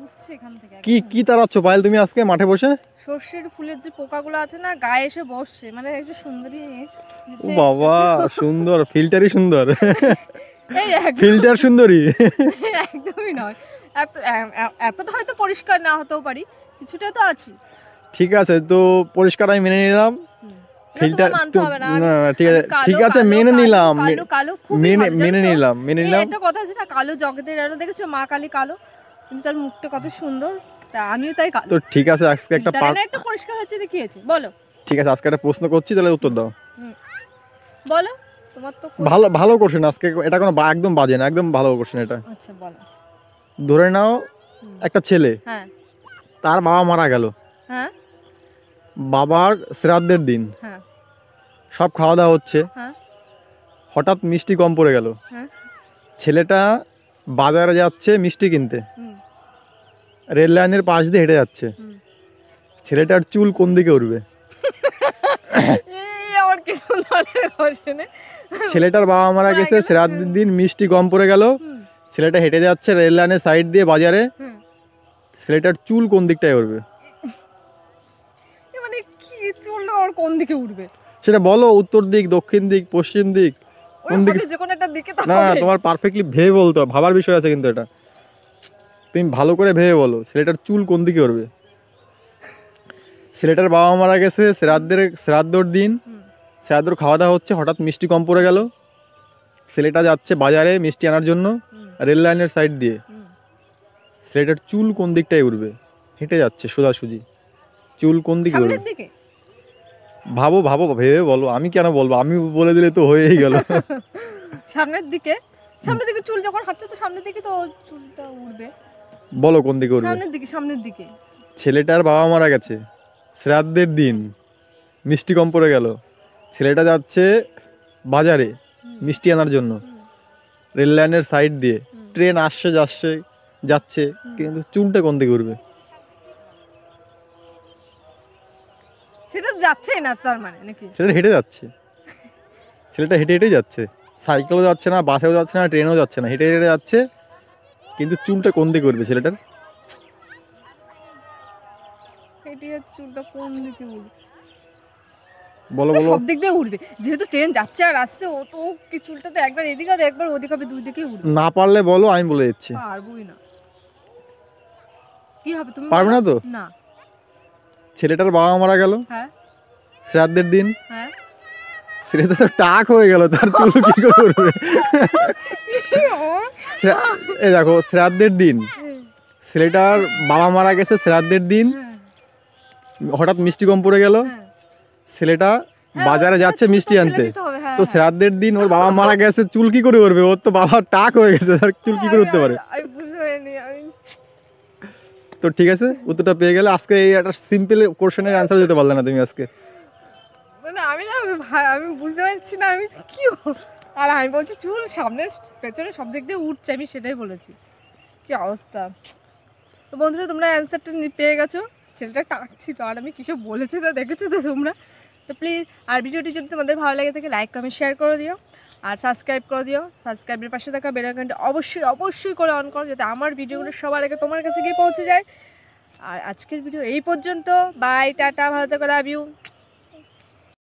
উঠছে এখান থেকে। কি কি তাড়াচ্ছ পায়েল তুমি আজকে মাঠে বসে? সর্ষের ফুলের যে পোকাগুলো আছে না গায়ে এসে বসছে, মানে একটু সুন্দরী। ও বাবা সুন্দর, ফিল্টারই সুন্দর। এই ফিল্টার সুন্দরী। একদমই নয়, এতটা হয়তো পরিষ্কার না হতেও পারি, কিছুটা তো আছি। ঠিক আছে, তো পরিষ্কার আমি মেনে নিলাম। ফিল্টার ঠিক আছে মেনে নিলাম, মেনে নিলাম। একটা কথা আছে না, কালো জগতের আলো, দেখেছো মা কালী কালো, কিন্তু তার মুখটা কত সুন্দর, তা আমিও তাই কালো। তো ঠিক আছে আজকে একটা পরিষ্কার হচ্ছে, দেখিয়েছে বলো। ঠিক আছে আজকে একটা প্রশ্ন করছি, তাহলে উত্তর দাও। বলো, তোমার তো ভালো কোশ্চেন আজকে, এটা কোনো একদম বাজে না, একদম ভালো কোশ্চেন এটা। আচ্ছা বলো। ধরে নাও একটা ছেলে, হ্যাঁ, তার বাবা মারা গেল, হ্যাঁ, বাবার শ্রাদ্ধের দিন, হ্যাঁ, সব খাওয়া দাওয়া হচ্ছে, হ্যাঁ, হঠাৎ মিষ্টি কম পড়ে গেল, হ্যাঁ, ছেলেটা বাজারে যাচ্ছে মিষ্টি কিনতে, রেল লাইনের পাশ দিয়ে হেঁটে যাচ্ছে, ছেলেটার চুল কোন দিকে উঠবে? ছেলেটার বাবা মারা গেছে, শ্রাদ্ধের দিন মিষ্টি কম পড়ে গেল, ছেলেটা হেঁটে যাচ্ছে রেল লাইনের সাইড দিয়ে বাজারে, ছেলেটার চুল কোন দিকটায় উঠবে? মানে কি চুল ওর কোন দিকে উঠবে সেটা বলো, উত্তর দিক, দক্ষিণ দিক, পশ্চিম দিক, কোন দিকে? যে কোনো একটা দিকে তো না তোমার পারফেক্টলি ভেবে বলতে হবে, ভাবার বিষয় আছে কিন্তু এটা, তুমি ভালো করে ভেবে বলো ছেলেটার চুল কোন দিকে উঠবে। ছেলেটার বাবা মারা গেছে, শ্রাদ্ধর দিন, শ্রাদ্ধর খাওয়া দাওয়া হচ্ছে, হঠাৎ মিষ্টি কম পড়ে গেল, ছেলেটা যাচ্ছে বাজারে মিষ্টি আনার জন্য রেল লাইনের সাইড দিয়ে, ছেলেটার চুল কোন দিকটায় উঠবে? হেঁটে যাচ্ছে সোজাসুজি, চুল কোন দিকে উঠবে? ভাবো ভাবো, ভেবে বলো, আমি কেন বলবো, আমি বলে দিলে তো হয়েই গেল। সামনের দিকে চুল যখন হাঁটছে তো সামনের দিকে তো চুলটা উঠবে। বলো কোন দিকে উঠবে? সামনের দিকে। ছেলেটার বাবা মারা গেছে, শ্রাদ্ধের দিন, মিষ্টি কম পড়ে গেল, ছেলেটা যাচ্ছে বাজারে মিষ্টি আনার জন্য রেল লাইনের সাইড দিয়ে, ট্রেন আসছে যাচ্ছে, কিন্তু চুলটা কোন দিকে উঠবে? সেটা যাচ্ছে না তার মানে নাকি? ছেলেটা হেঁটে যাচ্ছে, ছেলেটা হেঁটে হেঁটেই যাচ্ছে, সাইকেলও যাচ্ছে না, বাসেও যাচ্ছে না, ট্রেনও যাচ্ছে না, হেঁটে হেঁটে যাচ্ছে, কিন্তু চুলটা কোন দিকে উঠবে ছেলেটার? চুলটা কোন দিকে উঠবে বলো বলো। সব দিক দিয়ে উঠবে, যেহেতু ট্রেন যাচ্ছে আর আসছে, ও তো কি চুলটা তো একবার এদিকে আর একবার ওদিকে হবে, দুই দিকেই উঠবে। না পারলে বলো, আমি বলে দিচ্ছি। পারবোই না। কি হবে তুমি পারবে না তো? না। ছেলেটার বাবা মারা গেল, হ্যাঁ, শ্রাদ্ধের দিন, হ্যাঁ, ছেলেটা তো টাক হয়ে গেল, তার চুল কি করে উঠবে? এই দেখো, শ্রাদ্ধের দিন, ছেলেটার বাবা মারা গেছে, শ্রাদ্ধের দিন, হঠাৎ মিষ্টি কম পড়ে গেল, ছেলেটা বাজারে যাচ্ছে মিষ্টি আনতে, তো শ্রাদ্ধের দিন ওর বাবা মারা গেছে, চুল কি করে উঠবে? ওর তো বাবা টাক হয়ে গেছে, তার চুল কি করে উঠতে পারে? তো ঠিক আছে, উত্তরটা পেয়ে গেলে। আজকে এই একটা সিম্পল কোশ্চেনের অ্যান্সার দিতে পারলে না তুমি আজকে। মানে আমি বুঝতে পারছি না আমি কি, আর আমি বলছি চুল সামনে পেছনে সব দিক দিয়ে উঠছে, আমি সেটাই বলেছি। কি অবস্থা। তো বন্ধুরা তোমরা অ্যান্সারটা পেয়ে গেছো, ছেলেটা টাকছিল আর আমি কিছু বলেছি তো দেখেছো তো তোমরা। তো প্লিজ, আর ভিডিওটি যদি তোমাদের ভালো লাগে থাকে লাইক কমেন্ট শেয়ার করে দিও, আর সাবস্ক্রাইব করে দিও। সাবস্ক্রাইবের পাশে থাকা বেল আইকনটা অবশ্যই করে অন করো, যাতে আমার ভিডিওগুলো সবার আগে তোমার কাছে গিয়ে পৌঁছে যায়। আর আজকের ভিডিও এই পর্যন্ত। বাই, টাটা, ভালো থেকো, লাভ ইউ।